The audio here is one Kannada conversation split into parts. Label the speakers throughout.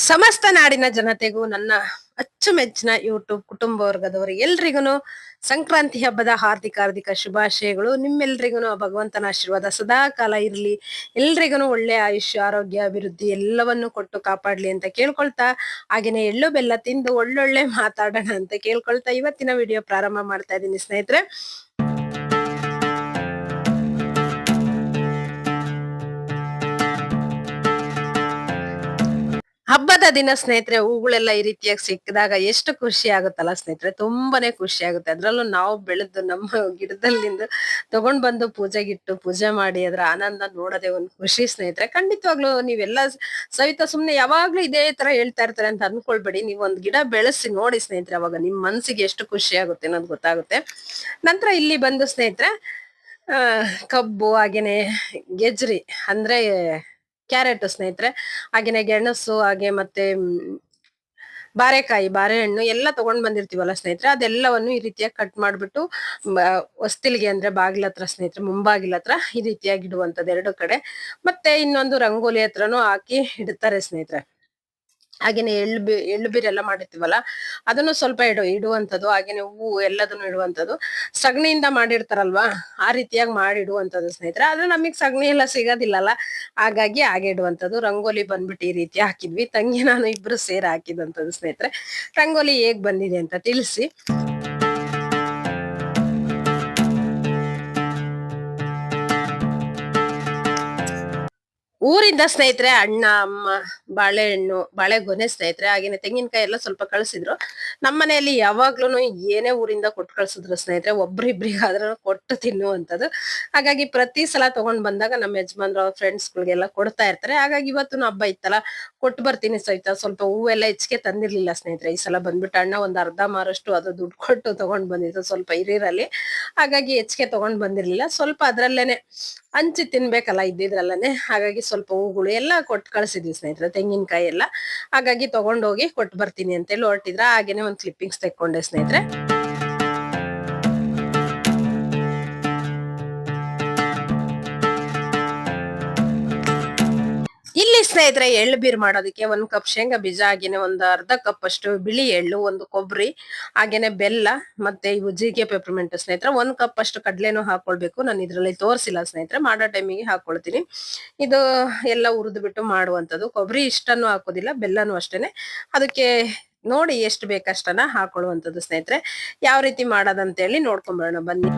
Speaker 1: ಸಮಸ್ತ ನಾಡಿನ ಜನತೆಗೂ ನನ್ನ ಅಚ್ಚುಮೆಚ್ಚಿನ ಯೂಟ್ಯೂಬ್ ಕುಟುಂಬ ವರ್ಗದವರು ಎಲ್ರಿಗೂ ಸಂಕ್ರಾಂತಿ ಹಬ್ಬದ ಹಾರ್ದಿಕ ಶುಭಾಶಯಗಳು. ನಿಮ್ಮೆಲ್ರಿಗೂ ಭಗವಂತನ ಆಶೀರ್ವಾದ ಸದಾ ಕಾಲ ಇರ್ಲಿ. ಎಲ್ರಿಗೂ ಒಳ್ಳೆ ಆಯುಷ್ಯ, ಆರೋಗ್ಯ, ಅಭಿವೃದ್ಧಿ ಎಲ್ಲವನ್ನು ಕೊಟ್ಟು ಕಾಪಾಡ್ಲಿ ಅಂತ ಕೇಳ್ಕೊಳ್ತಾ, ಹಾಗೇನೆ ಎಳ್ಳು ಬೆಲ್ಲ ತಿಂದು ಒಳ್ಳೊಳ್ಳೆ ಮಾತಾಡೋಣ ಅಂತ ಕೇಳ್ಕೊಳ್ತಾ ಇವತ್ತಿನ ವಿಡಿಯೋ ಪ್ರಾರಂಭ ಮಾಡ್ತಾ ಇದ್ದೀನಿ ಸ್ನೇಹಿತರೆ. ಹಬ್ಬದ ದಿನ ಸ್ನೇಹಿತರೆ ಹೂಗಳೆಲ್ಲ ಈ ರೀತಿಯಾಗಿ ಸಿಕ್ಕಿದಾಗ ಎಷ್ಟು ಖುಷಿ ಆಗುತ್ತಲ್ಲ ಸ್ನೇಹಿತರೆ, ತುಂಬಾನೇ ಖುಷಿ ಆಗುತ್ತೆ. ಅದ್ರಲ್ಲೂ ನಾವು ಬೆಳೆದು ನಮ್ಮ ಗಿಡದಲ್ಲಿಂದ ತಗೊಂಡ್ ಬಂದು ಪೂಜೆಗಿಟ್ಟು ಪೂಜೆ ಮಾಡಿ ಅದ್ರ ಆನಂದ ನೋಡೋದೇ ಒಂದು ಖುಷಿ ಸ್ನೇಹಿತರೆ. ಖಂಡಿತವಾಗ್ಲೂ ನೀವೆಲ್ಲ ಸವಿತಾ ಸುಮ್ನೆ ಯಾವಾಗ್ಲೂ ಇದೇ ತರ ಹೇಳ್ತಾ ಇರ್ತಾರೆ ಅಂತ ಅನ್ಕೊಳ್ಬೇಡಿ. ನೀವ್ ಒಂದ್ ಗಿಡ ಬೆಳೆಸಿ ನೋಡಿ ಸ್ನೇಹಿತರೆ, ಅವಾಗ ನಿಮ್ ಮನ್ಸಿಗೆ ಎಷ್ಟು ಖುಷಿ ಆಗುತ್ತೆ ಅನ್ನೋದು ಗೊತ್ತಾಗುತ್ತೆ. ನಂತರ ಇಲ್ಲಿ ಬಂದು ಸ್ನೇಹಿತರೆ ಕಬ್ಬು ಹಾಗೇನೆ ಗೆಜ್ರಿ ಅಂದ್ರೆ ಕ್ಯಾರೆಟ್ ಸ್ನೇಹಿತರೆ, ಹಾಗೇನೆ ಗೆಣಸು, ಹಾಗೆ ಮತ್ತೆ ಬಾರೆಕಾಯಿ, ಬಾರೆಹಣ್ಣು ಎಲ್ಲ ತಗೊಂಡ್ ಬಂದಿರ್ತೀವಲ್ಲ ಸ್ನೇಹಿತರೆ, ಅದೆಲ್ಲವನ್ನು ಈ ರೀತಿಯಾಗಿ ಕಟ್ ಮಾಡ್ಬಿಟ್ಟು ಹೊಸ್ತಿಲ್ಗೆ ಅಂದ್ರೆ ಬಾಗಿಲ ಹತ್ರ ಸ್ನೇಹಿತರೆ, ಮುಂಬಾಗಿಲ ಹತ್ರ ಈ ರೀತಿಯಾಗಿ ಇಡುವಂತದ್ದು ಎರಡು ಕಡೆ. ಮತ್ತೆ ಇನ್ನೊಂದು ರಂಗೋಲಿ ಹತ್ರನೂ ಹಾಕಿ ಇಡ್ತಾರೆ ಸ್ನೇಹಿತರೆ. ಹಾಗೇನೆ ಎಳ್ಳು ಬೀರೆಲ್ಲ ಮಾಡಿರ್ತೀವಲ್ಲ ಅದನ್ನು ಸ್ವಲ್ಪ ಇಡುವಂತದ್ದು, ಹಾಗೇನೆ ಹೂವು ಎಲ್ಲದನ್ನು ಇಡುವಂತದ್ದು. ಸಗಣಿಯಿಂದ ಮಾಡಿರ್ತಾರಲ್ವಾ ಆ ರೀತಿಯಾಗಿ ಮಾಡಿಡುವಂತದ್ದು ಸ್ನೇಹಿತರೆ. ಆದ್ರೆ ನಮಗ್ ಸಗಣಿ ಎಲ್ಲ ಸಿಗೋದಿಲ್ಲಲ್ಲ, ಹಾಗಾಗಿ ಹಾಗೆ ಇಡುವಂತದ್ದು. ರಂಗೋಲಿ ಬಂದ್ಬಿಟ್ಟು ಈ ರೀತಿ ಹಾಕಿದ್ವಿ, ತಂಗಿ ನಾನು ಇಬ್ರು ಸೇರಿ ಹಾಕಿದಂತದ್ದು ಸ್ನೇಹಿತರೆ. ರಂಗೋಲಿ ಹೇಗ್ ಬಂದಿದೆ ಅಂತ ತಿಳಿಸಿ. ಊರಿಂದ ಸ್ನೇಹಿತರೆ ಅಣ್ಣ, ಅಮ್ಮ ಬಾಳೆಹಣ್ಣು, ಬಾಳೆಗೊನೆ ಸ್ನೇಹಿತರೆ, ಹಾಗೇನೆ ತೆಂಗಿನಕಾಯಿ ಎಲ್ಲ ಸ್ವಲ್ಪ ಕಳ್ಸಿದ್ರು. ನಮ್ಮ ಮನೆಯಲ್ಲಿ ಯಾವಾಗ್ಲೂ ಏನೇ ಊರಿಂದ ಕೊಟ್ಟು ಕಳ್ಸಿದ್ರು ಸ್ನೇಹಿತರೆ, ಒಬ್ರಿಬ್ರಿಗಾದ್ರೂ ಕೊಟ್ಟು ತಿನ್ನುವಂಥದ್ದು. ಹಾಗಾಗಿ ಪ್ರತಿ ಸಲ ತಗೊಂಡ್ ಬಂದಾಗ ನಮ್ಮ ಯಜಮಾನ್ರು ಫ್ರೆಂಡ್ಸ್ ಗಳಿಗೆಲ್ಲ ಕೊಡ್ತಾ ಇರ್ತಾರೆ. ಹಾಗಾಗಿ ಇವತ್ತು ಹಬ್ಬ ಇತ್ತಲ್ಲ, ಕೊಟ್ಟು ಬರ್ತೀನಿ ಸಹಿತ. ಸ್ವಲ್ಪ ಹೂವೆಲ್ಲ ಹೆಚ್ಚಿಗೆ ತಂದಿರ್ಲಿಲ್ಲ ಸ್ನೇಹಿತರೆ. ಈ ಸಲ ಬಂದ್ಬಿಟ್ಟು ಅಣ್ಣ ಒಂದ್ ಅರ್ಧ ಮಾರಷ್ಟು ಅದು ದುಡ್ಡು ಕೊಟ್ಟು ತಗೊಂಡ್ ಬಂದಿದ್ದು ಸ್ವಲ್ಪ ಹಿರಿಯರಲ್ಲಿ, ಹಾಗಾಗಿ ಹೆಚ್ಚಿಗೆ ತಗೊಂಡ್ ಬಂದಿರ್ಲಿಲ್ಲ. ಸ್ವಲ್ಪ ಅದ್ರಲ್ಲೇನೆ ಹಂಚಿ ತಿನ್ಬೇಕಲ್ಲ ಇದ್ದಿದ್ರಲ್ಲೇ, ಹಾಗಾಗಿ ಸ್ವಲ್ಪ ಹೂಗಳು ಎಲ್ಲ ಕೊಟ್ಟು ಕಳ್ಸಿದ್ವಿ ಸ್ನೇಹಿತರೆ, ತೆಂಗಿನಕಾಯಿ ಎಲ್ಲ. ಹಾಗಾಗಿ ತಗೊಂಡೋಗಿ ಕೊಟ್ಟು ಬರ್ತೀನಿ ಅಂತೇಳಿ ಹೊರಟಿದ್ರ. ಹಾಗೇನೆ ಒಂದ್ ಕ್ಲಿಪ್ಪಿಂಗ್ಸ್ ತೆಕ್ಕೊಂಡೆ ಸ್ನೇಹಿತರೆ. ಇಲ್ಲಿ ಸ್ನೇಹಿತರೆ ಎಳ್ಳು ಬೀರ್ ಮಾಡೋದಕ್ಕೆ 1 ಕಪ್ ಶೇಂಗಾ ಬೀಜ, ಹಾಗೇನೆ ಒಂದು ಅರ್ಧ ಕಪ್ ಅಷ್ಟು ಬಿಳಿ ಎಳ್ಳು, ಒಂದು ಕೊಬ್ಬರಿ, ಹಾಗೇನೆ ಬೆಲ್ಲ, ಮತ್ತೆ ಇವು ಜೀರಿಗೆ, ಪೆಪರ್ಮೆಂಟ್ ಸ್ನೇಹಿತರೆ. 1 ಕಪ್ ಅಷ್ಟು ಕಡ್ಲೆನೂ ಹಾಕೊಳ್ಬೇಕು. ನಾನು ಇದ್ರಲ್ಲಿ ತೋರಿಸಿಲ್ಲ ಸ್ನೇಹಿತರೆ, ಮಾಡೋ ಟೈಮಿಗೆ ಹಾಕೊಳ್ತೀನಿ. ಇದು ಎಲ್ಲ ಹುರಿದು ಬಿಟ್ಟು ಮಾಡುವಂತದ್ದು. ಕೊಬ್ಬರಿ ಇಷ್ಟನ್ನು ಹಾಕೋದಿಲ್ಲ, ಬೆಲ್ಲನೂ ಅಷ್ಟೇನೆ. ಅದಕ್ಕೆ ನೋಡಿ ಎಷ್ಟು ಬೇಕಷ್ಟನ್ನ ಹಾಕೊಳ್ಳುವಂಥದ್ದು ಸ್ನೇಹಿತರೆ. ಯಾವ ರೀತಿ ಮಾಡೋದಂತ ಹೇಳಿ ನೋಡ್ಕೊಂಬರೋಣ ಬನ್ನಿ.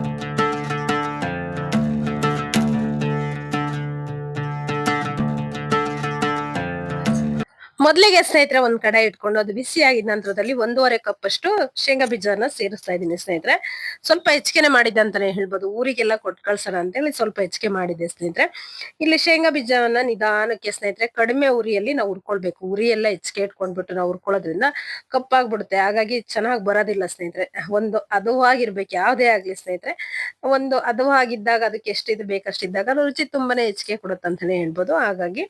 Speaker 1: ಮೊದಲಿಗೆ ಸ್ನೇಹಿತರೆ ಒಂದ್ ಕಡೆ ಇಟ್ಕೊಂಡು ಅದು ಬಿಸಿ ಆಗಿದ ನಂತರದಲ್ಲಿ 1.5 ಕಪ್ ಅಷ್ಟು ಶೇಂಗಾ ಬೀಜನ ಸೇರಿಸ್ತಾ ಇದ್ದೀನಿ ಸ್ನೇಹಿತರೆ. ಸ್ವಲ್ಪ ಹೆಚ್ಚಿಗೆನೆ ಮಾಡಿದ್ದೆ ಅಂತಾನೆ ಹೇಳ್ಬೋದು, ಊರಿಗೆಲ್ಲ ಕೊಟ್ಟು ಕಳ್ಸೋಣ ಅಂತೇಳಿ ಸ್ವಲ್ಪ ಹೆಚ್ಚಿಗೆ ಮಾಡಿದೆ ಸ್ನೇಹಿತರೆ. ಇಲ್ಲಿ ಶೇಂಗಾ ಬೀಜವನ್ನ ನಿಧಾನಕ್ಕೆ ಸ್ನೇಹಿತರೆ ಕಡಿಮೆ ಉರಿಯಲ್ಲಿ ನಾವು ಹುರ್ಕೊಳ್ಬೇಕು. ಉರಿ ಎಲ್ಲ ಹೆಚ್ಚಿಗೆ ಇಟ್ಕೊಂಡ್ಬಿಟ್ಟು ನಾವು ಹುರ್ಕೊಳ್ಳೋದ್ರಿಂದ ಕಪ್ಪಾಗ್ಬಿಡುತ್ತೆ, ಹಾಗಾಗಿ ಚೆನ್ನಾಗಿ ಬರೋದಿಲ್ಲ ಸ್ನೇಹಿತರೆ. ಒಂದು ಹದವಾಗಿರ್ಬೇಕು ಯಾವ್ದೇ ಆಗ್ಲಿ ಸ್ನೇಹಿತರೆ. ಒಂದು ಹದವಾಗಿದ್ದಾಗ ಅದಕ್ಕೆ ಎಷ್ಟಿದು ಬೇಕಷ್ಟಿದ್ದಾಗ ರುಚಿ ತುಂಬಾನೇ ಹೆಚ್ಚಿಗೆ ಕೊಡುತ್ತೆ ಅಂತಾನೆ ಹೇಳ್ಬೋದು. ಹಾಗಾಗಿ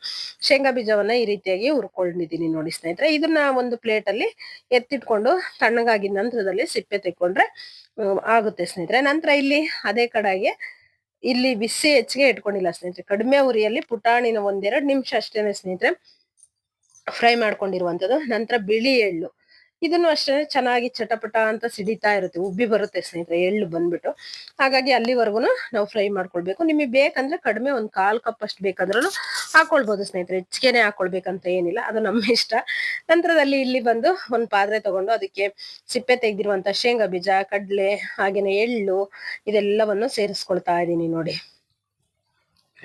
Speaker 1: ಶೇಂಗಾ ಬೀಜವನ್ನ ಈ ರೀತಿಯಾಗಿ ಹುರ್ಕೊಂಡಿದ್ದೀನಿ ನೋಡಿ ಸ್ನೇಹಿತರೆ. ಇದನ್ನ ಒಂದು ಪ್ಲೇಟ್ ಅಲ್ಲಿ ಎತ್ತಿಟ್ಕೊಂಡು ತಣ್ಣಗಾಗಿದ ನಂತರದಲ್ಲಿ ಸಿಪ್ಪೆ ತೆಕ್ಕೊಂಡ್ರೆ ಆಗುತ್ತೆ ಸ್ನೇಹಿತರೆ. ನಂತರ ಇಲ್ಲಿ ಅದೇ ಕಡೆಗೆ ಇಲ್ಲಿ ಬಿಸಿ ಹೆಚ್ಚಿಗೆ ಇಟ್ಕೊಂಡಿಲ್ಲ ಸ್ನೇಹಿತರೆ, ಕಡಿಮೆ ಉರಿಯಲ್ಲಿ ಪುಟಾಣಿನ 1-2 ನಿಮಿಷ ಅಷ್ಟೇನೆ ಸ್ನೇಹಿತರೆ ಫ್ರೈ ಮಾಡ್ಕೊಂಡಿರುವಂತದ್ದು. ನಂತರ ಬಿಳಿ ಎಳ್ಳು, ಇದನ್ನು ಅಷ್ಟೇ ಚೆನ್ನಾಗಿ ಚಟಪಟ ಅಂತ ಸಿಡಿತಾ ಇರುತ್ತೆ, ಉಬ್ಬಿ ಬರುತ್ತೆ ಸ್ನೇಹಿತರೆ ಎಳ್ಳು ಬಂದ್ಬಿಟ್ಟು. ಹಾಗಾಗಿ ಅಲ್ಲಿವರೆಗೂ ನಾವು ಫ್ರೈ ಮಾಡ್ಕೊಳ್ಬೇಕು. ನಿಮಗೆ ಬೇಕಂದ್ರೆ ಕಡಿಮೆ 1/4 ಕಪ್ ಅಷ್ಟು ಬೇಕಾದ್ರೂ ಹಾಕೊಳ್ಬಹುದು ಸ್ನೇಹಿತರೆ, ಹೆಚ್ಚಿಗೆನೆ ಹಾಕೊಳ್ಬೇಕಂತ ಏನಿಲ್ಲ, ಅದು ನಮ್ಮ ಇಷ್ಟ. ನಂತರದಲ್ಲಿ ಇಲ್ಲಿ ಬಂದು ಒಂದ್ ಪಾತ್ರೆ ತಗೊಂಡು ಅದಕ್ಕೆ ಸಿಪ್ಪೆ ತೆಗೆದಿರುವಂತ ಶೇಂಗಾ ಬೀಜ, ಕಡ್ಲೆ, ಹಾಗೇನೆ ಎಳ್ಳು ಇದೆಲ್ಲವನ್ನು ಸೇರಿಸ್ಕೊಳ್ತಾ ಇದ್ದೀನಿ ನೋಡಿ.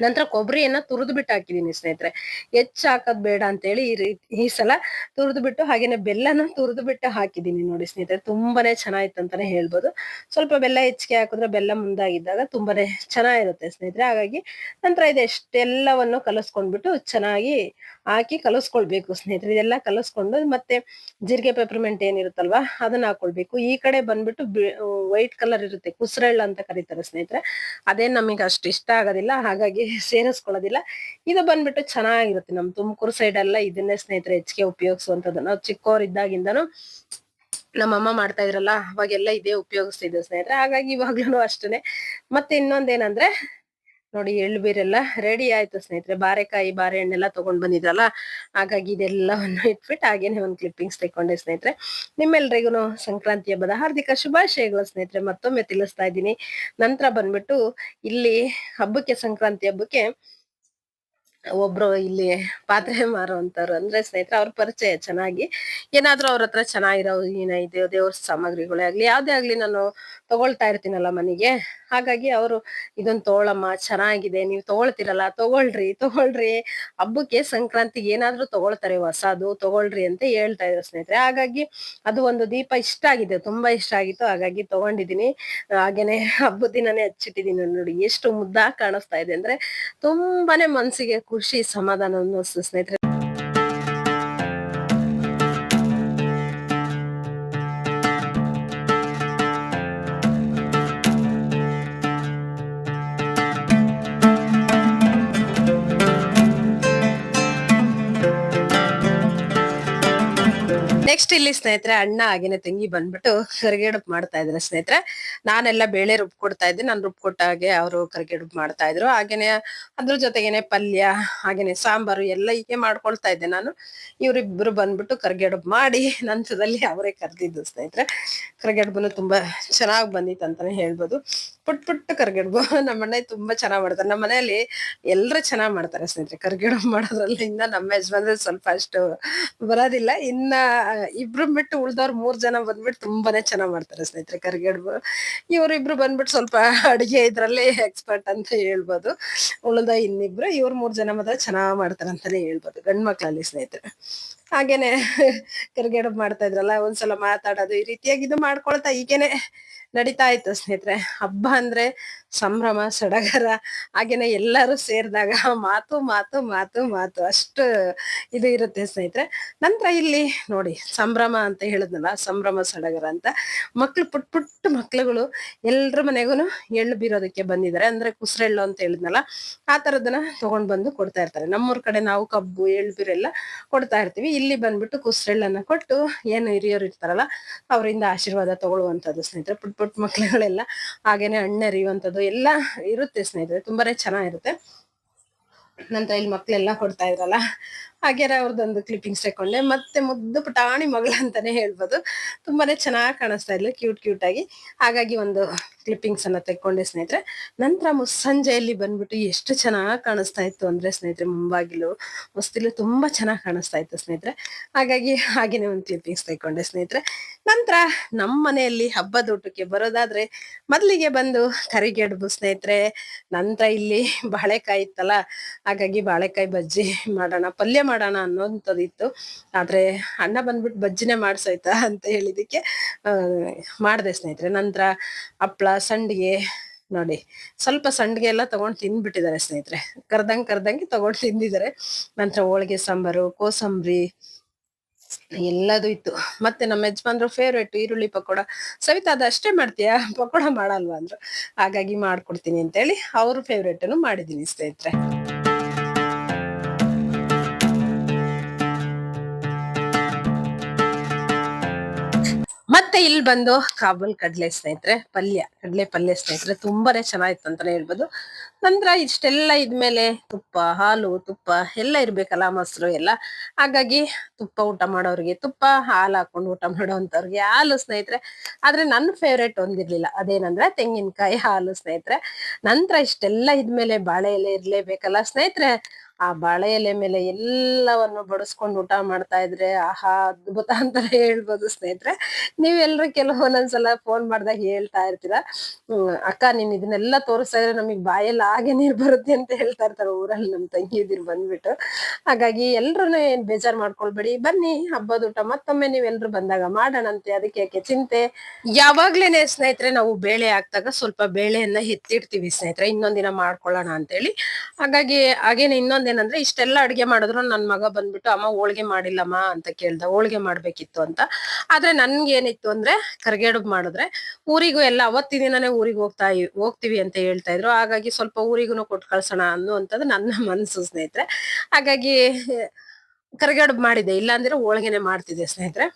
Speaker 1: ನಂತರ ಕೊಬ್ಬರಿಯನ್ನ ತುರಿದು ಬಿಟ್ಟು ಹಾಕಿದೀನಿ ಸ್ನೇಹಿತರೆ, ಹೆಚ್ಚು ಹಾಕೋದ್ ಬೇಡ ಅಂತ ಹೇಳಿ ಈ ಸಲ ತುರಿದು ಬಿಟ್ಟು, ಹಾಗೇನೆ ಬೆಲ್ಲನ ತುರಿದು ಬಿಟ್ಟು ಹಾಕಿದೀನಿ ನೋಡಿ ಸ್ನೇಹಿತರೆ. ತುಂಬಾನೇ ಚೆನ್ನಾಗಿತ್ತು ಅಂತಾನೆ ಹೇಳ್ಬೋದು. ಸ್ವಲ್ಪ ಬೆಲ್ಲ ಹೆಚ್ಚಿಗೆ ಹಾಕಿದ್ರೆ ಬೆಲ್ಲ ಮುಂದಾಗಿದ್ದಾಗ ತುಂಬಾನೇ ಚೆನ್ನಾಗಿರುತ್ತೆ ಸ್ನೇಹಿತರೆ. ಹಾಗಾಗಿ ನಂತರ ಇದೆಷ್ಟೆಲ್ಲವನ್ನು ಕಲಸ್ಕೊಂಡ್ಬಿಟ್ಟು ಚೆನ್ನಾಗಿ ಹಾಕಿ ಕಲಸ್ಕೊಳ್ಬೇಕು ಸ್ನೇಹಿತರೆ. ಇದೆಲ್ಲ ಕಲಸ್ಕೊಂಡು ಮತ್ತೆ ಜೀರಿಗೆ, ಪೆಪರ್ಮೆಂಟ್ ಏನಿರುತ್ತಲ್ವಾ ಅದನ್ನ ಹಾಕೊಳ್ಬೇಕು. ಈ ಕಡೆ ಬಂದ್ಬಿಟ್ಟು ವೈಟ್ ಕಲರ್ ಇರುತ್ತೆ, ಕುಸ್ರೆಳ್ಳು ಅಂತ ಕರೀತಾರೆ ಸ್ನೇಹಿತರೆ, ಅದೇ ನಮಗೆ ಅಷ್ಟು ಇಷ್ಟ ಆಗೋದಿಲ್ಲ, ಹಾಗಾಗಿ ಸೇರಿಸ್ಕೊಳ್ಳೋದಿಲ್ಲ. ಇದು ಬಂದ್ಬಿಟ್ಟು ಚೆನ್ನಾಗಿರುತ್ತೆ. ನಮ್ ತುಮಕೂರು ಸೈಡ್ ಎಲ್ಲ ಇದನ್ನೇ ಸ್ನೇಹಿತರೆ ಹೆಚ್ಚಿಗೆ ಉಪಯೋಗಿಸುವಂತದ್ದು. ನಾವು ಚಿಕ್ಕವರಿದ್ದಾಗಿಂದನು ನಮ್ಮಮ್ಮ ಮಾಡ್ತಾ ಇದ್ರಲ್ಲ ಅವಾಗೆಲ್ಲ ಇದೇ ಉಪಯೋಗಿಸ್ತಿದ್ದೆ ಸ್ನೇಹಿತರೆ, ಹಾಗಾಗಿ ಇವಾಗ್ಲೂ ಅಷ್ಟೇನೆ. ಮತ್ತೆ ಇನ್ನೊಂದೇನಂದ್ರೆ ನೋಡಿ ಎಳ್ಳು ಬೀರೆಲ್ಲ ರೆಡಿ ಆಯ್ತು ಸ್ನೇಹಿತರೆ. ಬಾರೆಕಾಯಿ ಬಾರೆಹಣ್ಣೆಲ್ಲ ತಗೊಂಡ್ ಬಂದಿದ್ರಲ್ಲ, ಹಾಗಾಗಿ ಇದೆಲ್ಲವನ್ನು ಇಟ್ಬಿಟ್ಟು ಹಾಗೇನೆ ಒಂದು ಕ್ಲಿಪ್ಪಿಂಗ್ಸ್ ತೆಕೊಂಡೆ ಸ್ನೇಹಿತರೆ. ನಿಮ್ಮೆಲ್ರಿಗೂ ಸಂಕ್ರಾಂತಿ ಹಬ್ಬದ ಹಾರ್ದಿಕ ಶುಭಾಶಯಗಳು ಸ್ನೇಹಿತರೆ. ಮತ್ತೊಮ್ಮೆ ತಿಳಿಸ್ತಾ ಇದ್ದೀನಿ. ನಂತರ ಬಂದ್ಬಿಟ್ಟು ಇಲ್ಲಿ ಹಬ್ಬಕ್ಕೆ, ಸಂಕ್ರಾಂತಿ ಹಬ್ಬಕ್ಕೆ ಒಬ್ರು ಇಲ್ಲಿ ಪಾತ್ರೆ ಮಾರುವಂತವ್ರು ಅಂದ್ರೆ ಸ್ನೇಹಿತರೆ, ಅವ್ರ ಪರಿಚಯ ಚೆನ್ನಾಗಿ. ಏನಾದ್ರೂ ಅವ್ರ ಹತ್ರ ಚೆನ್ನಾಗಿರೋ ಇದೆ ದೇವ್ರ ಸಾಮಗ್ರಿಗಳೇ ಆಗ್ಲಿ ಯಾವ್ದೇ ಆಗ್ಲಿ ನಾನು ತಗೊಳ್ತಾ ಇರ್ತೀನಲ್ಲ ಮನೆಗೆ. ಹಾಗಾಗಿ ಅವರು ಇದೊಂದ್ ತಗೊಳಮ್ಮ, ಚೆನ್ನಾಗಿದೆ, ನೀವ್ ತಗೊಳ್ತಿರಲ್ಲ, ತಗೊಳ್ರಿ ಹಬ್ಬಕ್ಕೆ ಸಂಕ್ರಾಂತಿಗೆ ಏನಾದ್ರೂ ತಗೊಳ್ತಾರೆ ಹೊಸದು, ತಗೊಳ್ರಿ ಅಂತ ಹೇಳ್ತಾ ಇದ್ರು ಸ್ನೇಹಿತರೆ. ಹಾಗಾಗಿ ಅದು ಒಂದು ದೀಪ ಇಷ್ಟ ಆಗಿದೆ, ತುಂಬಾ ಇಷ್ಟ ಆಗಿತ್ತು, ಹಾಗಾಗಿ ತಗೊಂಡಿದೀನಿ. ಹಾಗೇನೆ ಹಬ್ಬದ ದಿನನೇ ಹಚ್ಚಿಟ್ಟಿದೀನಿ. ನೋಡಿ ಎಷ್ಟು ಮುದ್ದಾಗಿ ಕಾಣಿಸ್ತಾ ಇದೆ ಅಂದ್ರೆ ತುಂಬಾನೇ ಮನ್ಸಿಗೆ ಖುಷಿ ಸಮಾಧಾನ ಅನ್ನಿಸ್ತು ಸ್ನೇಹಿತರೆ. ನೆಕ್ಸ್ಟ್ ಇಲ್ಲಿ ಸ್ನೇಹಿತರೆ ಅಣ್ಣ ಹಾಗೇನೆ ತಂಗಿ ಬಂದ್ಬಿಟ್ಟು ಕರಿಗಡುಬು ಮಾಡ್ತಾ ಇದ್ರು ಸ್ನೇಹಿತರೆ. ನಾನೆಲ್ಲ ಬೇಳೆ ರುಬ್ಕೊಡ್ತಾ ಇದ್ದೆ, ನಾನು ರುಬ್ಕೊಟ್ಟಾಗೆ ಅವರು ಕರಿಗಡುಬು ಮಾಡ್ತಾ ಇದ್ರು. ಹಾಗೇನೆ ಅದ್ರ ಜೊತೆಗೇನೆ ಪಲ್ಯ, ಹಾಗೇನೆ ಸಾಂಬಾರು ಎಲ್ಲ ಹೀಗೆ ಮಾಡ್ಕೊಳ್ತಾ ಇದ್ದೆ ನಾನು. ಇವರಿಬ್ರು ಬಂದ್ಬಿಟ್ಟು ಕರಿಗಡುಬು ಮಾಡಿ ನಂತರದಲ್ಲಿ ಅವರೇ ಕರೆದಿದ್ದು ಸ್ನೇಹಿತರೆ. ಕರಿಗಡುಬುನು ತುಂಬಾ ಚೆನ್ನಾಗಿ ಬಂದಿತ್ತು ಅಂತಾನೆ ಹೇಳ್ಬೋದು. ಪುಟ್ಟ ಕರಿಗಡುಬು ನಮ್ಮಣ್ಣ ತುಂಬಾ ಚೆನ್ನಾಗ್ ಮಾಡ್ತಾರೆ. ನಮ್ಮ ಮನೆಯಲ್ಲಿ ಎಲ್ರು ಚೆನ್ನಾಗ್ ಮಾಡ್ತಾರೆ ಸ್ನೇಹಿತರೆ. ಕರಿಗಡುಬು ಮಾಡೋದ್ರಲ್ಲಿ ಇನ್ನ ನಮ್ಮ ಯಜಮಾನ್ರೆ ಸ್ವಲ್ಪ ಅಷ್ಟು ಬರೋದಿಲ್ಲ. ಇನ್ನ ಇಬ್ರು ಬಿಟ್ಟು ಉಳ್ದವ್ರು 3 ಜನ ಬಂದ್ಬಿಟ್ಟು ತುಂಬಾನೇ ಚೆನ್ನಾಗ್ ಮಾಡ್ತಾರೆ ಸ್ನೇಹಿತರೆ ಕರಿಗಡುಬು. ಇವ್ರಿಬ್ರು ಬಂದ್ಬಿಟ್ಟು ಸ್ವಲ್ಪ ಅಡಿಗೆ ಇದ್ರಲ್ಲಿ ಎಕ್ಸ್ಪರ್ಟ್ ಅಂತ ಹೇಳ್ಬೋದು. ಉಳ್ದ ಇನ್ನಿಬ್ರು, ಇವ್ರು 3 ಜನ ಮಾತ್ರ ಚೆನ್ನಾಗ್ ಮಾಡ್ತಾರೆ ಅಂತಾನೆ ಹೇಳ್ಬೋದು ಗಂಡ್ ಮಕ್ಳಲ್ಲಿ ಸ್ನೇಹಿತರೆ. ಹಾಗೇನೆ ಕರಿಗಡುಬು ಮಾಡ್ತಾ ಇದ್ರಲ್ಲ, ಒಂದ್ಸಲ ಮಾತಾಡೋದು ಈ ರೀತಿಯಾಗಿ ಇದು ಮಾಡ್ಕೊಳ್ತಾ ಹೀಗೇನೆ ನಡೀತಾ ಇತ್ತು ಸ್ನೇಹಿತರೆ. ಹಬ್ಬ ಅಂದ್ರೆ ಸಂಭ್ರಮ ಸಡಗರ, ಹಾಗೇನೆ ಎಲ್ಲರೂ ಸೇರಿದಾಗ ಮಾತು ಮಾತು ಮಾತು ಮಾತು ಅಷ್ಟು ಇದು ಇರುತ್ತೆ ಸ್ನೇಹಿತರೆ. ನಂತರ ಇಲ್ಲಿ ನೋಡಿ ಸಂಭ್ರಮ ಅಂತ ಹೇಳಿದ್ನಲ್ಲ, ಸಂಭ್ರಮ ಸಡಗರ ಅಂತ ಮಕ್ಳು ಪುಟ್ಟ ಮಕ್ಳುಗಳು ಎಲ್ರ ಮನೆಗೂ ಎಳ್ಳು ಬೀರೋದಕ್ಕೆ ಬಂದಿದ್ದಾರೆ. ಅಂದ್ರೆ ಕುಸ್ರೆಳ್ಳು ಅಂತ ಹೇಳಿದ್ನಲ್ಲ, ಆ ತರದನ್ನ ತಗೊಂಡ್ ಬಂದು ಕೊಡ್ತಾ ಇರ್ತಾರೆ. ನಮ್ಮೂರ್ ಕಡೆ ನಾವು ಕಬ್ಬು ಎಳ್ಳು ಬೀರೆಲ್ಲ ಕೊಡ್ತಾ ಇರ್ತೀವಿ. ಇಲ್ಲಿ ಬಂದ್ಬಿಟ್ಟು ಕುಸ್ರೆಳ್ಳನ್ನ ಕೊಟ್ಟು ಏನು ಹಿರಿಯರು ಇರ್ತಾರಲ್ಲ ಅವರಿಂದ ಆಶೀರ್ವಾದ ತಗೊಳ್ಳುವಂತದ್ದು ಸ್ನೇಹಿತರೆ. ಪುಟ್ಟ ಮಕ್ಳುಗಳೆಲ್ಲ ಹಾಗೇನೆ ಹಣ್ಣರಿಯುವಂಥದ್ದು ಎಲ್ಲ ಇರುತ್ತೆ ಸ್ನೇಹಿತರೆ, ತುಂಬಾನೇ ಚೆನ್ನಾಗಿರುತ್ತೆ. ನಂತರ ಇಲ್ಲಿ ಮಕ್ಳೆಲ್ಲ ಕೊಡ್ತಾ ಇದ್ರಲ್ಲ, ಹಾಗೆ ಅವ್ರದ್ದೊಂದು ಕ್ಲಿಪ್ಪಿಂಗ್ಸ್ ತಕೊಂಡೆ. ಮತ್ತೆ ಮುದ್ದು ಪುಟಾಣಿ ಮಗಳು ಅಂತಾನೆ ಹೇಳ್ಬೋದು, ತುಂಬಾನೇ ಚೆನ್ನಾಗಿ ಕಾಣಿಸ್ತಾ ಇದ್ಲು ಕ್ಯೂಟ್ ಆಗಿ. ಹಾಗಾಗಿ ಒಂದು ಕ್ಲಿಪ್ಪಿಂಗ್ಸ್ ಅನ್ನ ತೆಕ್ಕೊಂಡೆ ಸ್ನೇಹಿತರೆ. ನಂತರ ಮುಸ್ಸಂಜೆಯಲ್ಲಿ ಬಂದ್ಬಿಟ್ಟು ಎಷ್ಟು ಚೆನ್ನಾಗಿ ಕಾಣಿಸ್ತಾ ಇತ್ತು ಅಂದ್ರೆ ಸ್ನೇಹಿತರೆ, ಮುಂಬಾಗಿಲು ಹೊಸ್ತಿಲು ತುಂಬಾ ಚೆನ್ನಾಗಿ ಕಾಣಿಸ್ತಾ ಇತ್ತು ಸ್ನೇಹಿತರೆ. ಹಾಗಾಗಿ ಹಾಗೇನೆ ಒಂದು ಕ್ಲಿಪ್ಪಿಂಗ್ಸ್ ತೆಕ್ಕೊಂಡೆ ಸ್ನೇಹಿತರೆ. ನಂತರ ನಮ್ಮ ಮನೆಯಲ್ಲಿ ಹಬ್ಬದ ಊಟಕ್ಕೆ ಬರೋದಾದ್ರೆ ಮೊದ್ಲಿಗೆ ಬಂದು ಕರಿಗಡುಬು ಸ್ನೇಹಿತರೆ. ನಂತರ ಇಲ್ಲಿ ಬಾಳೆಕಾಯಿ ಇತ್ತಲ್ಲ, ಹಾಗಾಗಿ ಬಾಳೆಕಾಯಿ ಬಜ್ಜಿ ಮಾಡೋಣ, ಪಲ್ಯ ಮಾಡೋಣ ಅನ್ನೋಂಥದ್ದಿತ್ತು. ಆದ್ರೆ ಅಣ್ಣ ಬಂದ್ಬಿಟ್ಟು ಬಜ್ಜಿನೇ ಮಾಡ್ಸೋಯ್ತಾ ಅಂತ ಹೇಳಿದಕ್ಕೆ ಮಾಡ್ದೆ ಸ್ನೇಹಿತರೆ. ನಂತರ ಹಪ್ಳ, ಸಂಡಿಗೆ ನೋಡಿ ಸ್ವಲ್ಪ ಸಂಡಿಗೆ ಎಲ್ಲ ತಗೊಂಡ್ ತಿಂದ್ಬಿಟ್ಟಿದ್ದಾರೆ ಸ್ನೇಹಿತರೆ. ಕರ್ದಂಗೆ ತಗೊಂಡ್ ತಿಂದಿದ್ದಾರೆ. ನಂತರ ಹೋಳಿಗೆ ಸಾಂಬಾರು, ಕೋಸಂಬರಿ ಎಲ್ಲದೂ ಇತ್ತು. ಮತ್ತೆ ನಮ್ಮ ಯಜಮಾನ್ರು ಫೇವ್ರೇಟ್ ಈರುಳ್ಳಿ ಪಕೋಡ. ಸವಿತಾ ಅದ ಅಷ್ಟೇ ಮಾಡ್ತೀಯಾ, ಪಕೋಡ ಮಾಡಲ್ವಾ ಅಂದ್ರು. ಹಾಗಾಗಿ ಮಾಡ್ಕೊಡ್ತೀನಿ ಅಂತ ಹೇಳಿ ಅವ್ರ ಫೇವ್ರೇಟನ್ನು ಮಾಡಿದೀನಿ ಸ್ನೇಹಿತರೆ. ಮತ್ತೆ ಇಲ್ಲಿ ಬಂದು ಕಾಬೂಲ್ ಕಡ್ಲೆ ಸ್ನೇಹಿತರೆ ಕಡ್ಲೆ ಪಲ್ಯ ಸ್ನೇಹಿತರೆ, ತುಂಬಾನೇ ಚೆನ್ನಾಗಿತ್ತು ಅಂತಾನೆ ಹೇಳ್ಬೋದು. ನಂತರ ಇಷ್ಟೆಲ್ಲ ಇದ್ಮೇಲೆ ತುಪ್ಪ, ಹಾಲು, ತುಪ್ಪ ಎಲ್ಲ ಇರ್ಬೇಕಲ್ಲ, ಮೊಸರು ಎಲ್ಲ. ಹಾಗಾಗಿ ತುಪ್ಪ ಊಟ ಮಾಡೋರಿಗೆ ತುಪ್ಪ, ಹಾಲು ಹಾಕೊಂಡು ಊಟ ಮಾಡೋಂಥವ್ರಿಗೆ ಹಾಲು ಸ್ನೇಹಿತರೆ. ಆದ್ರೆ ನನ್ನ ಫೇವ್ರೇಟ್ ಒಂದಿರ್ಲಿಲ್ಲ, ಅದೇನಂದ್ರೆ ತೆಂಗಿನಕಾಯಿ ಹಾಲು ಸ್ನೇಹಿತರೆ. ನಂತರ ಇಷ್ಟೆಲ್ಲ ಇದ್ಮೇಲೆ ಬಾಳೆ ಎಲೆ ಇರ್ಲೇಬೇಕಲ್ಲ ಸ್ನೇಹಿತರೆ. ಆ ಬಾಳೆ ಎಲೆ ಮೇಲೆ ಎಲ್ಲವನ್ನು ಬಡಿಸ್ಕೊಂಡು ಊಟ ಮಾಡ್ತಾ ಇದ್ರೆ ಆಹಾ ಅದ್ಭುತ ಅಂತಾನೆ ಹೇಳ್ಬೋದು ಸ್ನೇಹಿತರೆ. ನೀವೆಲ್ರು ಒಂದೊಂದ್ಸಲ ಫೋನ್ ಮಾಡ್ದಾಗ ಹೇಳ್ತಾ ಇರ್ತೀರಾ, ಅಕ್ಕ ನೀನ್ ಇದನ್ನೆಲ್ಲ ತೋರಿಸ್ತಾ ಇದ್ರೆ ನಮಗ್ ಬಾಯಲ್ಲಿ ಹಾಗೆ ನೀರ್ ಬರುತ್ತೆ ಅಂತ ಹೇಳ್ತಾ ಇರ್ತಾರೆ ಊರಲ್ಲಿ ನಮ್ ತಂಗಿದಿರು ಬಂದ್ಬಿಟ್ಟು. ಹಾಗಾಗಿ ಎಲ್ರುನು ಏನ್ ಬೇಜಾರ್ ಮಾಡ್ಕೊಳ್ಬೇಡಿ, ಬನ್ನಿ ಹಬ್ಬದ ಊಟ ಮತ್ತೊಮ್ಮೆ ನೀವೆಲ್ರು ಬಂದಾಗ ಮಾಡೋಣಂತೆ, ಅದಕ್ಕೆ ಯಾಕೆ ಚಿಂತೆ. ಯಾವಾಗ್ಲೇನೆ ಸ್ನೇಹಿತರೆ ನಾವು ಬೇಳೆ ಹಾಕ್ದಾಗ ಸ್ವಲ್ಪ ಬೇಳೆಯನ್ನ ಎತ್ತಿಡ್ತೀವಿ ಸ್ನೇಹಿತರೆ, ಇನ್ನೊಂದಿನ ಮಾಡ್ಕೊಳ್ಳೋಣ ಅಂತ ಹೇಳಿ. ಹಾಗಾಗಿ ಹಾಗೇನೆ ಇನ್ನೊಂದೇನಂದ್ರೆ ಇಷ್ಟೆಲ್ಲ ಅಡ್ಗೆ ಮಾಡಿದ್ರು ನನ್ ಮಗ ಬಂದ್ಬಿಟ್ಟು ಅಮ್ಮ ಹೋಳ್ಗೆ ಮಾಡಿಲ್ಲಮ್ಮ ಅಂತ ಕೇಳ್ದ, ಹೋಳ್ಗೆ ಮಾಡ್ಬೇಕಿತ್ತು ಅಂತ. ಆದ್ರೆ ನನ್ಗೆ ಏನಿತ್ತು ಅಂದ್ರೆ ಕರಿಗಡುಬು ಮಾಡಿದ್ರೆ ಊರಿಗೂ ಎಲ್ಲ ಅವತ್ತಿನ ದಿನನೇ ಊರಿಗೆ ಹೋಗ್ತೀವಿ ಅಂತ ಹೇಳ್ತಾ ಇದ್ರು. ಹಾಗಾಗಿ ಸ್ವಲ್ಪ ಊರಿಗೂ ಕೊಟ್ಟು ಕಳ್ಸೋಣ ಅನ್ನುವಂಥದ್ದು ನನ್ನ ಮನಸ್ಸು ಸ್ನೇಹಿತರೆ. ಹಾಗಾಗಿ ಕರಿಗಡುಬು ಮಾಡಿದೆ, ಇಲ್ಲಾಂದ್ರೆ ಹೋಳ್ಗೆನೆ ಮಾಡ್ತಿದ್ದೆ ಸ್ನೇಹಿತರೆ.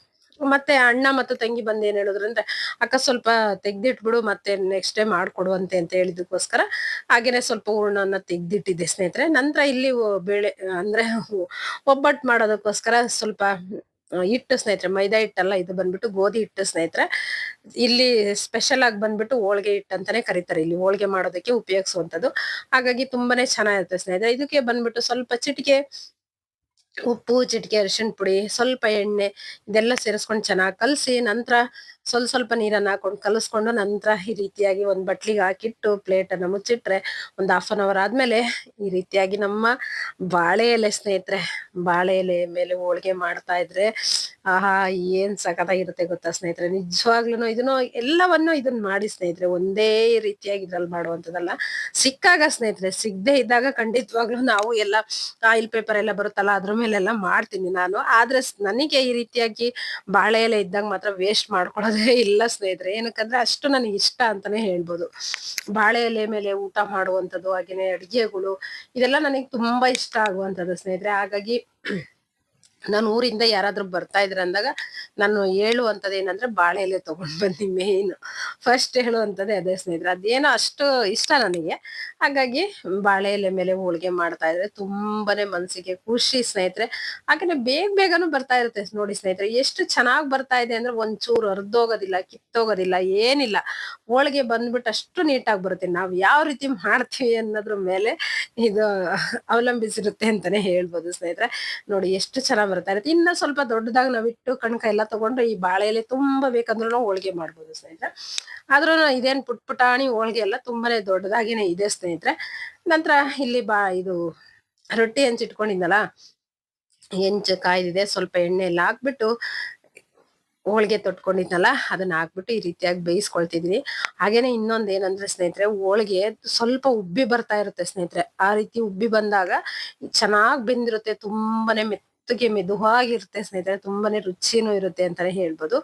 Speaker 1: ಮತ್ತೆ ಅಣ್ಣ ಮತ್ತು ತಂಗಿ ಬಂದ್ ಏನ್ ಹೇಳಿದ್ರು ಅಂದ್ರೆ, ಅಕ್ಕ ಸ್ವಲ್ಪ ತೆಗ್ದಿಟ್ಬಿಡು ಮತ್ತೆ ನೆಕ್ಸ್ಟ್ ಟೈಮ್ ಮಾಡ್ಕೊಡುವಂತೆ ಅಂತ ಹೇಳಿದಕ್ಕೋಸ್ಕರ ಹಾಗೇನೆ ಸ್ವಲ್ಪ ಹೂರ್ಣವನ್ನ ತೆಗ್ದಿಟ್ಟಿದ್ದೆ ಸ್ನೇಹಿತರೆ. ನಂತರ ಇಲ್ಲಿ ಬೇಳೆ ಅಂದ್ರೆ ಒಬ್ಬಟ್ಟು ಮಾಡೋದಕ್ಕೋಸ್ಕರ ಸ್ವಲ್ಪ ಹಿಟ್ಟು ಸ್ನೇಹಿತರೆ, ಮೈದಾ ಹಿಟ್ಟಲ್ಲ, ಇದು ಬಂದ್ಬಿಟ್ಟು ಗೋಧಿ ಹಿಟ್ಟು ಸ್ನೇಹಿತರೆ. ಇಲ್ಲಿ ಸ್ಪೆಷಲ್ ಆಗಿ ಬಂದ್ಬಿಟ್ಟು ಹೋಳ್ಗೆ ಹಿಟ್ಟು ಅಂತಾನೆ ಕರೀತಾರೆ, ಇಲ್ಲಿ ಹೋಳ್ಗೆ ಮಾಡೋದಕ್ಕೆ ಉಪಯೋಗಿಸುವಂತದ್ದು. ಹಾಗಾಗಿ ತುಂಬಾನೇ ಚೆನ್ನಾಗಿರುತ್ತೆ ಸ್ನೇಹಿತರೆ. ಇದಕ್ಕೆ ಬಂದ್ಬಿಟ್ಟು ಸ್ವಲ್ಪ ಚಿಟಿಕೆ ಉಪ್ಪು, ಚಿಟಿಕೆ ಅರಿಶಿಣ ಪುಡಿ, ಸ್ವಲ್ಪ ಎಣ್ಣೆ ಇದೆಲ್ಲ ಸೇರಿಸ್ಕೊಂಡು ಚೆನ್ನಾಗಿ ಕಲಸಿ, ನಂತರ ಸ್ವಲ್ಪ ನೀರನ್ನ ಹಾಕೊಂಡು ಕಲಸ್ಕೊಂಡು, ನಂತರ ಈ ರೀತಿಯಾಗಿ ಒಂದ್ ಬಟ್ಲಿಗೆ ಹಾಕಿಟ್ಟು ಪ್ಲೇಟ್ ಅನ್ನ ಮುಚ್ಚಿಟ್ರೆ ಒಂದ್ ಹಾಫ್ ಅನ್ ಅವರ್ ಆದ್ಮೇಲೆ ಈ ರೀತಿಯಾಗಿ ನಮ್ಮ ಬಾಳೆ ಎಲೆ ಸ್ನೇಹಿತರೆ, ಬಾಳೆ ಎಲೆ ಮೇಲೆ ಹೋಳ್ಗೆ ಮಾಡ್ತಾ ಇದ್ರೆ ಆಹಾ ಏನ್ ಸಖತ್ತಾಗಿರುತ್ತೆ ಗೊತ್ತಾ ಸ್ನೇಹಿತರೆ. ನಿಜವಾಗ್ಲೂ ಇದನ್ನ ಮಾಡಿ ಸ್ನೇಹಿತರೆ, ಒಂದೇ ರೀತಿಯಾಗಿ ಇದ್ರಲ್ಲಿ ಮಾಡುವಂತದಲ್ಲ. ಸಿಕ್ಕಾಗ ಸ್ನೇಹಿತರೆ, ಸಿಗದೆ ಇದ್ದಾಗ ಖಂಡಿತವಾಗ್ಲೂ ನಾವು ಎಲ್ಲ ಆಯಿಲ್ ಪೇಪರ್ ಎಲ್ಲ ಬರುತ್ತಲ್ಲ ಅದ್ರ ಮೇಲೆಲ್ಲ ಮಾಡ್ತೀನಿ ನಾನು. ಆದ್ರೆ ನನಗೆ ಈ ರೀತಿಯಾಗಿ ಬಾಳೆ ಎಲೆ ಇದ್ದಾಗ ಮಾತ್ರ ವೇಸ್ಟ್ ಮಾಡ್ಕೊಳ್ಳೋದೇ ಇಲ್ಲ ಸ್ನೇಹಿತರೆ. ಏನಕ್ಕಂದ್ರೆ ಅಷ್ಟು ನನಗೆ ಇಷ್ಟ ಅಂತಾನೆ ಹೇಳ್ಬೋದು. ಬಾಳೆ ಎಲೆ ಮೇಲೆ ಊಟ ಮಾಡುವಂಥದ್ದು, ಹಾಗೇನೆ ಅಡಿಗೆಗಳು, ಇದೆಲ್ಲ ನನಗೆ ತುಂಬಾ ಇಷ್ಟ ಆಗುವಂಥದ್ದು ಸ್ನೇಹಿತರೆ. ಹಾಗಾಗಿ ನಾನು ಊರಿಂದ ಯಾರಾದ್ರೂ ಬರ್ತಾ ಇದ್ರ ಅಂದಾಗ ನಾನು ಹೇಳುವಂತದ್ದು ಏನಂದ್ರೆ, ಬಾಳೆ ಎಲೆ ತಗೊಂಡ್ ಬನ್ನಿ. ಮೇನ್ ಫಸ್ಟ್ ಹೇಳುವಂತದ್ದೇ ಅದೇ ಸ್ನೇಹಿತರೆ. ಅದೇನೋ ಅಷ್ಟು ಇಷ್ಟ ನನಗೆ. ಹಾಗಾಗಿ ಬಾಳೆ ಎಲೆ ಮೇಲೆ ಹೋಳ್ಗೆ ಮಾಡ್ತಾ ಇದ್ರೆ ತುಂಬಾನೇ ಮನ್ಸಿಗೆ ಖುಷಿ ಸ್ನೇಹಿತರೆ. ಹಾಗೇನೆ ಬೇಗನೂ ಬರ್ತಾ ಇರುತ್ತೆ ನೋಡಿ ಸ್ನೇಹಿತರೆ. ಎಷ್ಟು ಚೆನ್ನಾಗ್ ಬರ್ತಾ ಇದೆ ಅಂದ್ರೆ ಒಂಚೂರು ಅರ್ಧೋಗೋದಿಲ್ಲ, ಕಿತ್ತೋಗೋದಿಲ್ಲ, ಏನಿಲ್ಲ. ಹೋಳ್ಗೆ ಬಂದ್ಬಿಟ್ಟು ಅಷ್ಟು ನೀಟಾಗಿ ಬರುತ್ತೆ. ನಾವ್ ಯಾವ ರೀತಿ ಮಾಡ್ತೀವಿ ಅನ್ನೋದ್ರ ಮೇಲೆ ಇದು ಅವಲಂಬಿಸಿರುತ್ತೆ ಅಂತಾನೆ ಹೇಳ್ಬೋದು ಸ್ನೇಹಿತರೆ. ನೋಡಿ ಎಷ್ಟು ಚೆನ್ನಾಗ್ ಬರ್ತಾ ಇರುತ್ತೆ. ಇನ್ನ ಸ್ವಲ್ಪ ದೊಡ್ಡದಾಗಿ ನಾವಿಟ್ಟು ಕಣ್ಕ ಎಲ್ಲ ತಗೊಂಡು ಈ ಬಾಳೆ ಎಲೆ ತುಂಬಾ ಬೇಕಂದ್ರೂ ನಾವು ಹೋಳ್ಗೆ ಮಾಡ್ಬೋದು ಸ್ನೇಹಿತರೆ. ಆದ್ರೂ ಇದೇನ್ ಪುಟಾಣಿ ಹೋಳ್ಗೆ ಎಲ್ಲ ತುಂಬಾನೇ ದೊಡ್ಡದಾಗಿನೇ ಇದೆ ಸ್ನೇಹಿತರೆ. ನಂತರ ಇಲ್ಲಿ ಇದು ರೊಟ್ಟಿ ಹಂಚಿಟ್ಕೊಂಡಿದ್ನಲ್ಲ, ಹೆಂಚು ಕಾಯ್ದಿದೆ, ಸ್ವಲ್ಪ ಎಣ್ಣೆ ಎಲ್ಲ ಹಾಕ್ಬಿಟ್ಟು ಹೋಳ್ಗೆ ತೊಟ್ಕೊಂಡಿದ್ನಲ್ಲ ಅದನ್ನ ಹಾಕ್ಬಿಟ್ಟು ಈ ರೀತಿಯಾಗಿ ಬೇಯಿಸ್ಕೊಳ್ತಿದೀನಿ. ಹಾಗೇನೆ ಇನ್ನೊಂದ್ ಏನಂದ್ರೆ ಸ್ನೇಹಿತರೆ, ಹೋಳ್ಗೆ ಸ್ವಲ್ಪ ಉಬ್ಬಿ ಬರ್ತಾ ಇರುತ್ತೆ ಸ್ನೇಹಿತರೆ. ಆ ರೀತಿ ಉಬ್ಬಿ ಬಂದಾಗ ಚೆನ್ನಾಗ್ ಬೆಂದಿರುತ್ತೆ, ತುಂಬಾನೇ ಮೆತ್ತಗೆ ಮೆದುವಾಗಿರುತ್ತೆ ಸ್ನೇಹಿತರೆ. ತುಂಬಾನೇ ರುಚಿನೂ ಇರುತ್ತೆ ಅಂತಾನೆ ಹೇಳ್ಬೋದು.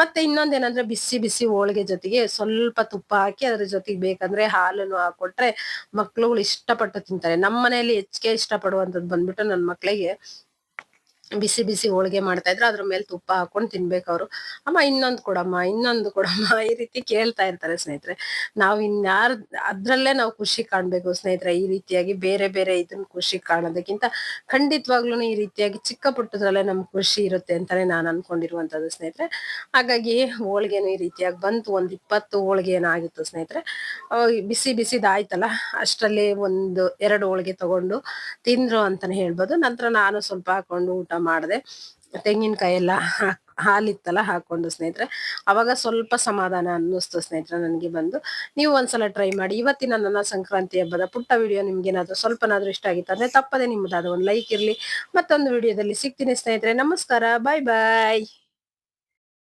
Speaker 1: ಮತ್ತೆ ಇನ್ನೊಂದ್ ಏನಂದ್ರೆ, ಬಿಸಿ ಬಿಸಿ ಹೋಳ್ಗೆ ಜೊತೆಗೆ ಸ್ವಲ್ಪ ತುಪ್ಪ ಹಾಕಿ ಅದ್ರ ಜೊತೆಗೆ ಬೇಕಂದ್ರೆ ಹಾಲನ್ನು ಹಾಕೊಟ್ರೆ ಮಕ್ಳುಗಳು ಇಷ್ಟಪಟ್ಟು ತಿಂತಾರೆ. ನಮ್ಮ ಮನೆಯಲ್ಲಿ ಹೆಚ್ಚಿಗೆ ಇಷ್ಟಪಡುವಂತದ್ದು ಬಂದ್ಬಿಟ್ಟು ನನ್ ಮಕ್ಳಿಗೆ ಬಿಸಿ ಬಿಸಿ ಹೋಳ್ಗೆ ಮಾಡ್ತಾ ಇದ್ರೆ ಅದ್ರ ಮೇಲೆ ತುಪ್ಪ ಹಾಕೊಂಡ್ ತಿನ್ಬೇಕು ಅವ್ರು. ಅಮ್ಮ ಇನ್ನೊಂದ್ ಕೊಡಮ್ಮ, ಇನ್ನೊಂದು ಕೊಡಮ್ಮ, ಈ ರೀತಿ ಕೇಳ್ತಾ ಇರ್ತಾರೆ ಸ್ನೇಹಿತರೆ. ನಾವ್ ಇನ್ಯಾರ್ ಅದ್ರಲ್ಲೇ ನಾವು ಖುಷಿ ಕಾಣ್ಬೇಕು ಸ್ನೇಹಿತರೆ. ಈ ರೀತಿಯಾಗಿ ಬೇರೆ ಬೇರೆ ಇದನ್ನ ಖುಷಿ ಕಾಣೋದಕ್ಕಿಂತ ಖಂಡಿತವಾಗ್ಲೂ ಈ ರೀತಿಯಾಗಿ ಚಿಕ್ಕ ಪುಟ್ಟದ್ರಲ್ಲೇ ನಮ್ಗೆ ಖುಷಿ ಇರುತ್ತೆ ಅಂತಾನೆ ನಾನ್ ಅನ್ಕೊಂಡಿರುವಂತದ್ದು ಸ್ನೇಹಿತರೆ. ಹಾಗಾಗಿ ಹೋಳ್ಗೆನು ಈ ರೀತಿಯಾಗಿ ಬಂತು. ಒಂದ್ 20 ಹೋಳ್ಗೆ ಏನಾಗಿತ್ತು ಸ್ನೇಹಿತರೆ. ಬಿಸಿ ಬಿಸಿದಾಯ್ತಲ್ಲ ಅಷ್ಟರಲ್ಲಿ 2 ಹೋಳ್ಗೆ ತಗೊಂಡು ತಿಂದ್ರು ಅಂತಾನೆ ಹೇಳ್ಬೋದು. ನಂತರ ನಾನು ಸ್ವಲ್ಪ ಹಾಕೊಂಡು ಊಟ ಮಾಡಿದೆ. ತೆಂಗಿನಕಾಯಿ ಎಲ್ಲ ಹಾಲಿತ್ತಲ್ಲ ಹಾಕೊಂಡು ಸ್ನೇಹಿತರೆ, ಅವಾಗ ಸ್ವಲ್ಪ ಸಮಾಧಾನ ಅನ್ನಿಸ್ತು ಸ್ನೇಹಿತರೆ ನನಗೆ ಬಂದು. ನೀವು ಒಂದ್ಸಲ ಟ್ರೈ ಮಾಡಿ. ಇವತ್ತಿನ ನನ್ನ ಸಂಕ್ರಾಂತಿ ಹಬ್ಬದ ಪುಟ್ಟ ವಿಡಿಯೋ ನಿಮ್ಗೇನಾದ್ರೂ ಸ್ವಲ್ಪನಾದ್ರೂ ಇಷ್ಟ ಆಗಿತ್ತು ಅಂದ್ರೆ ತಪ್ಪದೆ ನಿಮ್ಮದಾದ ಒಂದು ಲೈಕ್ ಇರ್ಲಿ. ಮತ್ತೊಂದು ವಿಡಿಯೋದಲ್ಲಿ ಸಿಗ್ತೀನಿ ಸ್ನೇಹಿತರೆ. ನಮಸ್ಕಾರ, ಬಾಯ್ ಬಾಯ್.